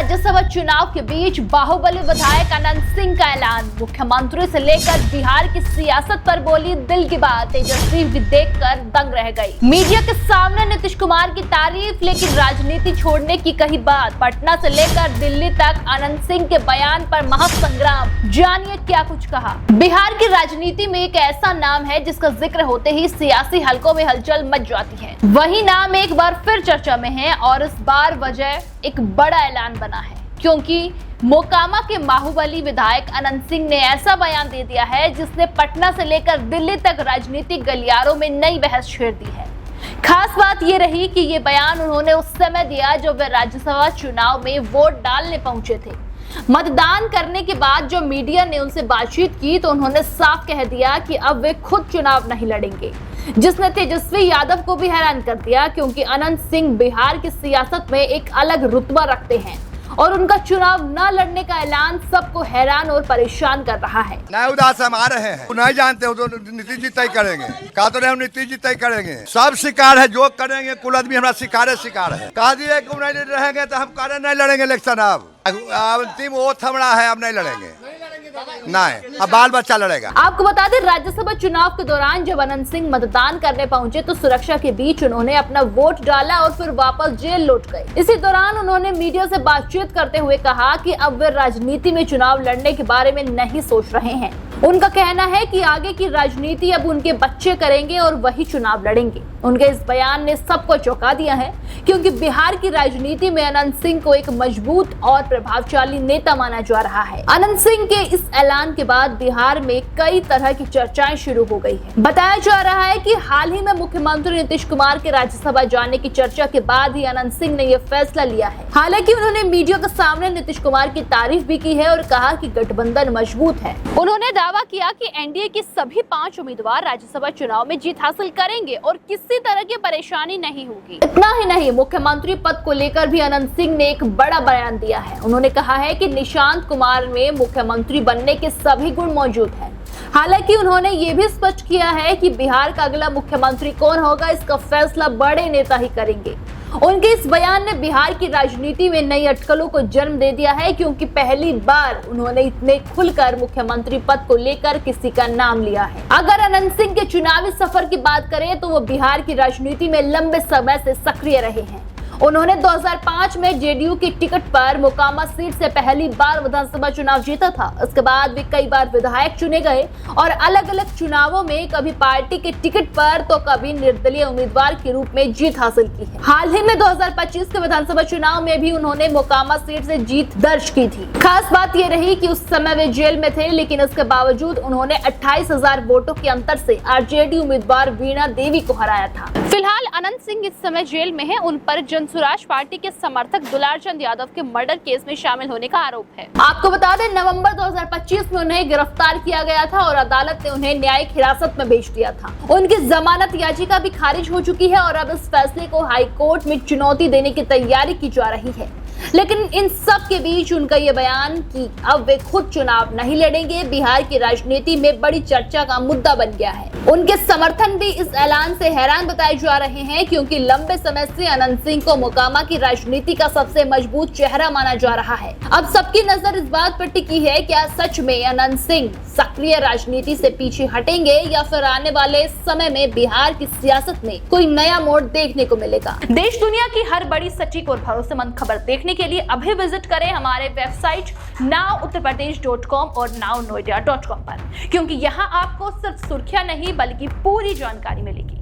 राज्यसभा चुनाव के बीच बाहुबली विधायक अनंत सिंह का ऐलान। मुख्यमंत्री से लेकर बिहार की सियासत पर बोली दिल की बात। तेजस्वी भी देखकर दंग रह गई। मीडिया के सामने नीतीश कुमार की तारीफ, लेकिन राजनीति छोड़ने की कही बात। पटना से लेकर दिल्ली तक अनंत सिंह के बयान पर महासंग्राम। जानिए क्या कुछ कहा। बिहार की राजनीति में एक ऐसा नाम है जिसका जिक्र होते ही सियासी हलकों में हलचल मच जाती है। वही नाम एक बार फिर चर्चा में है और इस बार वजह एक बड़ा ऐलान बना है, क्योंकि मोकामा के बाहुबली विधायक अनंत सिंह ने ऐसा बयान दे दिया है जिसने पटना से लेकर दिल्ली तक राजनीतिक गलियारों में नई बहस छेड़ दी है। खास बात ये रही कि ये बयान उन्होंने उस समय दिया जब वे राज्यसभा चुनाव में वोट डालने पहुंचे थे। मतदान करने के बाद जो मीडिया ने उनसे बातचीत की तो उन्होंने साफ कह दिया कि अब वे खुद चुनाव नहीं लड़ेंगे, जिसने तेजस्वी यादव को भी हैरान कर दिया, क्योंकि अनंत सिंह बिहार की सियासत में एक अलग रुतबा रखते हैं और उनका चुनाव न लड़ने का ऐलान सबको हैरान और परेशान कर रहा है। नए उदास हम आ रहे हैं, नहीं जानते हो तो नीतीश जी तय करेंगे। कहा तो नहीं, नीतीश जी तय करेंगे। सब शिकार है, जो करेंगे कुल आदमी हमारा शिकार है। कहा दिए कि नहीं रहेंगे तो हम कह नहीं लड़ेंगे इलेक्शन। अब अंतिम वो थमड़ा है, अब नहीं लड़ेंगे, नहीं, अब बाल बच्चा लड़ेगा। आपको बता दें, राज्यसभा चुनाव के दौरान जब अनंत सिंह मतदान करने पहुंचे तो सुरक्षा के बीच उन्होंने अपना वोट डाला और फिर वापस जेल लौट गए। इसी दौरान उन्होंने मीडिया से बातचीत करते हुए कहा कि अब वे राजनीति में चुनाव लड़ने के बारे में नहीं सोच रहे हैं। उनका कहना है कि आगे की राजनीति अब उनके बच्चे करेंगे और वही चुनाव लड़ेंगे। उनके इस बयान ने सबको चौंका दिया है, क्योंकि बिहार की राजनीति में अनंत सिंह को एक मजबूत और प्रभावशाली नेता माना जा रहा है। अनंत सिंह के इस ऐलान के बाद बिहार में कई तरह की चर्चाएं शुरू हो गई है। बताया जा रहा है कि हाल ही में मुख्यमंत्री नीतीश कुमार के राज्यसभा जाने की चर्चा के बाद ही अनंत सिंह ने यह फैसला लिया है। हालांकि उन्होंने मीडिया के सामने नीतीश कुमार की तारीफ भी की है और कहा कि गठबंधन मजबूत है। उन्होंने दावा किया कि एनडीए के सभी 5 उम्मीदवार राज्यसभा चुनाव में जीत हासिल करेंगे और किसी तरह की परेशानी नहीं होगी। इतना ही नहीं, मुख्यमंत्री पद को लेकर भी अनंत सिंह ने एक बड़ा बयान दिया है। उन्होंने कहा है कि निशांत कुमार में मुख्यमंत्री बनने के सभी गुण मौजूद हैं। हालांकि उन्होंने ये भी स्पष्ट किया है कि बिहार का अगला मुख्यमंत्री कौन होगा, इसका फैसला बड़े नेता ही करेंगे। उनके इस बयान ने बिहार की राजनीति में नई अटकलों को जन्म दे दिया है, क्योंकि पहली बार उन्होंने इतने खुलकर मुख्यमंत्री पद को लेकर किसी का नाम लिया है। अगर अनंत सिंह के चुनावी सफर की बात करें तो वो बिहार की राजनीति में लंबे समय से सक्रिय रहे हैं। उन्होंने 2005 में जेडीयू की टिकट पर मोकामा सीट से पहली बार विधानसभा चुनाव जीता था। इसके बाद वे कई बार विधायक चुने गए और अलग अलग चुनावों में कभी पार्टी के टिकट पर तो कभी निर्दलीय उम्मीदवार के रूप में जीत हासिल की है। हाल ही में 2025 के विधानसभा चुनाव में भी उन्होंने मोकामा सीट से जीत दर्ज की थी। खास बात ये रही कि उस समय वे जेल में थे, लेकिन इसके बावजूद उन्होंने 28,000 वोटों के अंतर से आरजेडी उम्मीदवार वीणा देवी को हराया था। फिलहाल अनंत सिंह इस समय जेल में है। उन पर जनसुराज पार्टी के समर्थक दुलारचंद यादव के मर्डर केस में शामिल होने का आरोप है। आपको बता दें, नवंबर 2025 में उन्हें गिरफ्तार किया गया था और अदालत ने उन्हें न्यायिक हिरासत में भेज दिया था। उनकी जमानत याचिका भी खारिज हो चुकी है और अब इस फैसले को हाई कोर्ट में चुनौती देने की तैयारी की जा रही है। लेकिन इन सब के बीच उनका ये बयान कि अब वे खुद चुनाव नहीं लड़ेंगे बिहार की राजनीति में बड़ी चर्चा का मुद्दा बन गया है। उनके समर्थन भी इस ऐलान से हैरान बताए जा रहे हैं, क्योंकि लंबे समय से अनंत सिंह को मोकामा की राजनीति का सबसे मजबूत चेहरा माना जा रहा है। अब सबकी नजर इस बात पर टिकी है, क्या सच में अनंत सिंह सक्रिय राजनीति से पीछे हटेंगे या फिर आने वाले समय में बिहार की सियासत में कोई नया मोड़ देखने को मिलेगा। देश दुनिया की हर बड़ी, सटीक और भरोसेमंद खबर देखने के लिए अभी विजिट करें हमारे वेबसाइट nowuttarpradesh.com और nownoida.com पर, क्योंकि यहाँ आपको सिर्फ सुर्खियां नहीं बल्कि पूरी जानकारी मिलेगी।